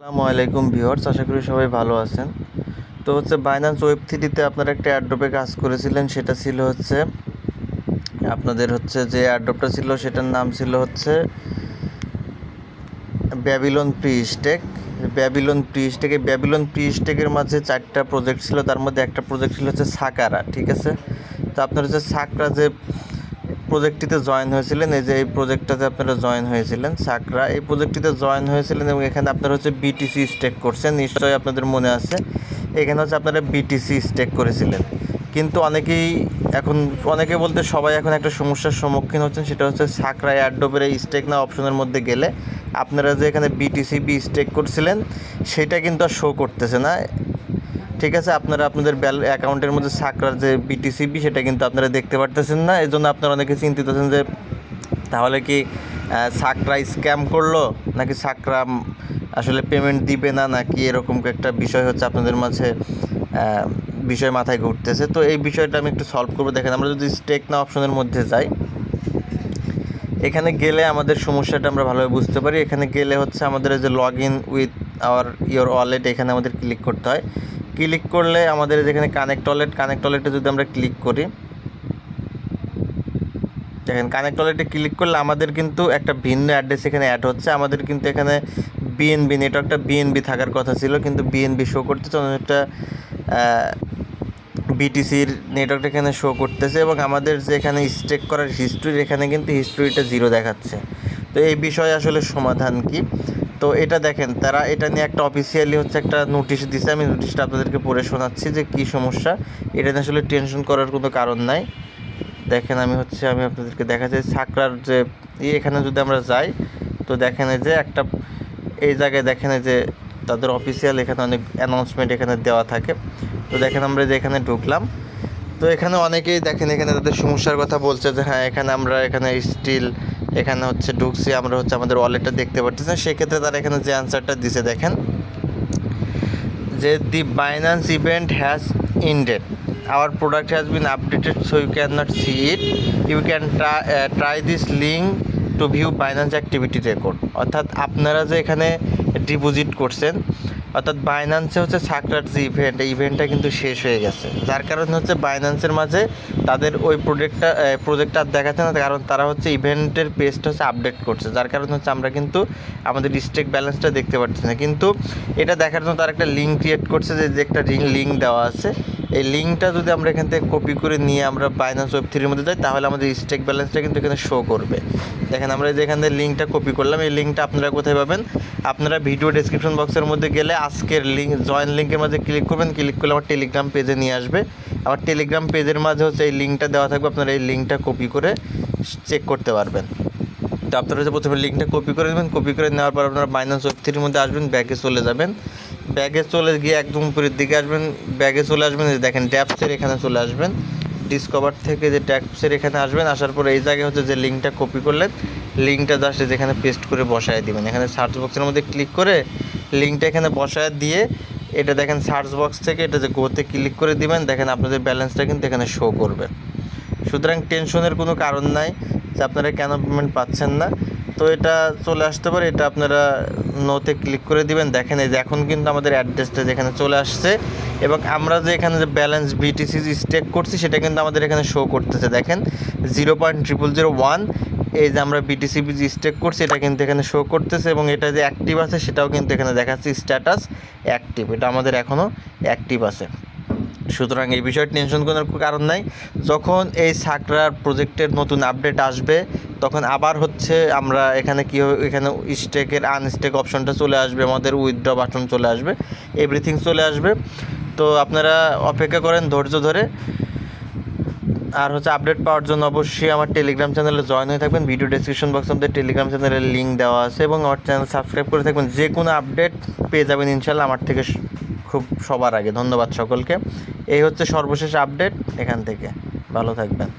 আসসালামু আলাইকুম ভিউয়ার্স, আশা করি সবাই ভালো আছেন। তো বাইন্যান্স ওয়েব থ্রিতে আপনারা একটা অ্যাড্রপে কাজ করেছিলেন, সেটা ছিল আপনাদের যে অ্যাড্রপটা ছিল সেটার নাম ছিল Babylon pre stake. Babylon pre স্টেকের মাঝে 4টা প্রজেক্ট ছিল, তার মধ্যে একটা প্রজেক্ট ছিল সাকারা। ঠিক আছে, তো আপনারা সাকরা যে প্রজেক্টটিতে জয়েন হয়েছিলেন, এই প্রজেক্টটাতে আপনারা জয়েন হয়েছিলেন সাকরা, এই প্রজেক্টটিতে জয়েন হয়েছিলেন এবং এখানে আপনারা বিটিসি স্টেক করছেন, নিশ্চয়ই আপনাদের মনে আছে। এখানে আপনারা বিটিসি স্টেক করেছিলেন, কিন্তু অনেকে বলতে সবাই এখন একটা সমস্যার সম্মুখীন হচ্ছেন, সেটা সাকরা অ্যাডোবের এই স্টেক না অপশনের মধ্যে গেলে আপনারা যে এখানে বিটিসিবি স্টেক করছিলেন সেটা কিন্তু আর শো করতেছে না। ঠিক আছে, আপনারা আপনাদের অ্যাকাউন্টের মধ্যে সাকরার যে বিটিসিবি সেটা কিন্তু আপনারা দেখতে পারতেছেন না। এই জন্য আপনারা অনেকে চিন্তিত আছেন যে তাহলে কি সাকরা স্ক্যাম করলো, নাকি সাকরা আসলে পেমেন্ট দিবে না, নাকি এরকম একটা বিষয় আপনাদের মাঝে বিষয় মাথায় ঘুরতেছে। তো এই বিষয়টা আমি একটু সলভ করবো। দেখেন, আমরা যদি স্টেক না অপশনের মধ্যে যাই, এখানে গেলে আমাদের সমস্যাটা আমরা ভালোভাবে বুঝতে পারি। এখানে গেলে আমাদের যে log in with your wallet, এখানে আমাদের ক্লিক করতে হয়। ক্লিক করলে আমাদের যেখানে কানেক্ট ওয়ালেটে যদি আমরা ক্লিক করি, দেখেন কানেক্ট ওয়ালেটে ক্লিক করলে আমাদের কিন্তু একটা ভিন্ন অ্যাড্রেস এখানে অ্যাড হচ্ছে। আমাদের কিন্তু এখানে বিএনবি নেটওয়ার্কটা বিএনবি থাকার কথা ছিল, কিন্তু বিএনবি শো করতেছে, অনেকটা বিটিসির নেটওয়ার্কটা এখানে শো করতেছে এবং আমাদের যে এখানে স্টেক করার হিস্ট্রি, এখানে কিন্তু হিস্ট্রিটা 0 দেখাচ্ছে। তো এই বিষয়ে আসলে সমাধান কি? তো এটা দেখেন, তারা এটা নিয়ে একটা অফিসিয়ালি একটা নোটিশ দিছে। আমি নোটিশটা আপনাদেরকে পড়ে শোনাচ্ছি যে কী সমস্যা। এটা নিয়ে আসলে টেনশন করার কোনো কারণ নাই। দেখেন, আমি আপনাদেরকে দেখাচ্ছি সাকরার যে এখানে যদি আমরা যাই, তো দেখেন যে এই জায়গায় দেখেন যে তাদের অফিসিয়াল এখানে অনেক অ্যানাউন্সমেন্ট এখানে দেওয়া থাকে। তো দেখেন আমরা যে এখানে ঢুকলাম, তো এখানে অনেকেই দেখেন এখানে তাদের সমস্যার কথা বলছে যে হ্যাঁ, এখানে স্টিল এখানে ঢুকছি, আমরা আমাদের ওয়ালেটটা দেখতে পাচ্ছি না। সেক্ষেত্রে তারা এখানে যে অ্যান্সারটা দিছে, দেখেন যে the Binance event has ended, our product has been updated so you can not see it, you can try this link to view Binance activity record. অর্থাৎ আপনারা যে এখানে ডিপোজিট করছেন, অর্থাৎ বাইন্যান্সে সাকরার যে ইভেন্টটা কিন্তু শেষ হয়ে গেছে, যার কারণে বাইন্যান্সের মাঝে তাদের ওই প্রজেক্টটা দেখাচ্ছে না, কারণ তারা ইভেন্টের পেজটা আপডেট করছে, যার কারণে আমরা কিন্তু আমাদের স্টেক ব্যালেন্সটা দেখতে পাচ্ছি না। কিন্তু এটা দেখার জন্য তারা একটা লিঙ্ক ক্রিয়েট করছে, যে একটা লিঙ্ক দেওয়া আছে। এই লিঙ্কটা যদি আমরা এখান থেকে কপি করে নিয়ে আমরা বাইন্যান্স ওয়েব থ্রির মধ্যে যাই, তাহলে আমাদের স্টেক ব্যালেন্সটা কিন্তু এখানে শো করবে। দেখেন, আমরা যে এখান থেকে লিঙ্কটা কপি করলাম, এই লিঙ্কটা আপনারা কোথায় পাবেন? আপনারা ভিডিও ডেসক্রিপশন বক্সের মধ্যে গেলে আজকের জয়েন লিঙ্কের মাঝে ক্লিক করবেন। ক্লিক করলে আমার টেলিগ্রাম পেজে নিয়ে আসবে। আমার টেলিগ্রাম পেজের মাঝে এই লিঙ্কটা দেওয়া থাকবে, আপনারা এই লিঙ্কটা কপি করে চেক করতে পারবেন। তো আপনারা প্রথমে লিঙ্কটা কপি করে নেবেন। কপি করে নেওয়ার পর আপনারা বাইন্যান্স ওয়েব থ্রির মধ্যে আসবেন, ব্যাগে চলে যাবেন। ব্যাগে চলে গিয়ে একদম উপরের দিকে আসবেন, ব্যাগে চলে আসবেন, দেখেন ড্যাপসের এখানে চলে আসবেন। ডিসকভার থেকে যে ট্যাক্সের এখানে আসবেন, আসার পর এই জায়গায় যে লিঙ্কটা কপি করলেন, লিঙ্কটা জাস্ট যেখানে পেস্ট করে বসায় দিবেন। এখানে সার্চ বক্সের মধ্যে ক্লিক করে লিঙ্কটা এখানে বসায় দিয়ে এটা দেখেন সার্চ বক্স থেকে এটা যে গোতে ক্লিক করে দিবেন। দেখেন আপনাদের ব্যালেন্সটা কিন্তু এখানে শো করবে। সুতরাং টেনশনের কোনো কারণ নাই যে আপনারা কেন পেমেন্ট পাচ্ছেন না। তো এটা চলে আসতে পারে, এটা আপনারা নোতে ক্লিক করে দিবেন। দেখেন এই যে এখন কিন্তু আমাদের অ্যাড্রেসটা যেখানে চলে আসছে এবং আমরা যে এখানে যে ব্যালেন্স বিটিসি স্টেক করছি সেটা কিন্তু আমাদের এখানে শো করতেছে। দেখেন 0.0001 এই যে আমরা বিটিসিবি স্টেক করছি এটা কিন্তু এখানে শো করতেছে এবং এটা যে অ্যাক্টিভ আছে সেটাও কিন্তু এখানে দেখাচ্ছে স্ট্যাটাস অ্যাক্টিভ, এটা আমাদের এখনও অ্যাক্টিভ আছে। সুতরাং এই বিষয়ে টেনশন করার কারণ নাই। যখন এই সাকরার প্রজেক্টের নতুন আপডেট আসবে, তখন আবার আমরা এখানে এখানে স্টেকের আনস্টেক অপশনটা চলে আসবে, আমাদের উইথড্র বাটন চলে আসবে, এভরিথিং চলে আসবে। তো আপনারা অপেক্ষা করেন ধৈর্য ধরে। আর আপডেট পাওয়ার জন্য অবশ্যই আমার টেলিগ্রাম চ্যানেলে জয়েন হয়ে থাকবেন। ভিডিও ডেসক্রিপশন বক্সে আমাদের টেলিগ্রাম চ্যানেলের লিঙ্ক দেওয়া আছে এবং আমার চ্যানেল সাবস্ক্রাইব করে থাকবেন। যে কোনো আপডেট পেয়ে যাবেন ইনশাল্লাহ আমার থেকে খুব সবার আগে। ধন্যবাদ সকলকে। এই সর্বশেষ আপডেট এখান থেকে। ভালো থাকবেন।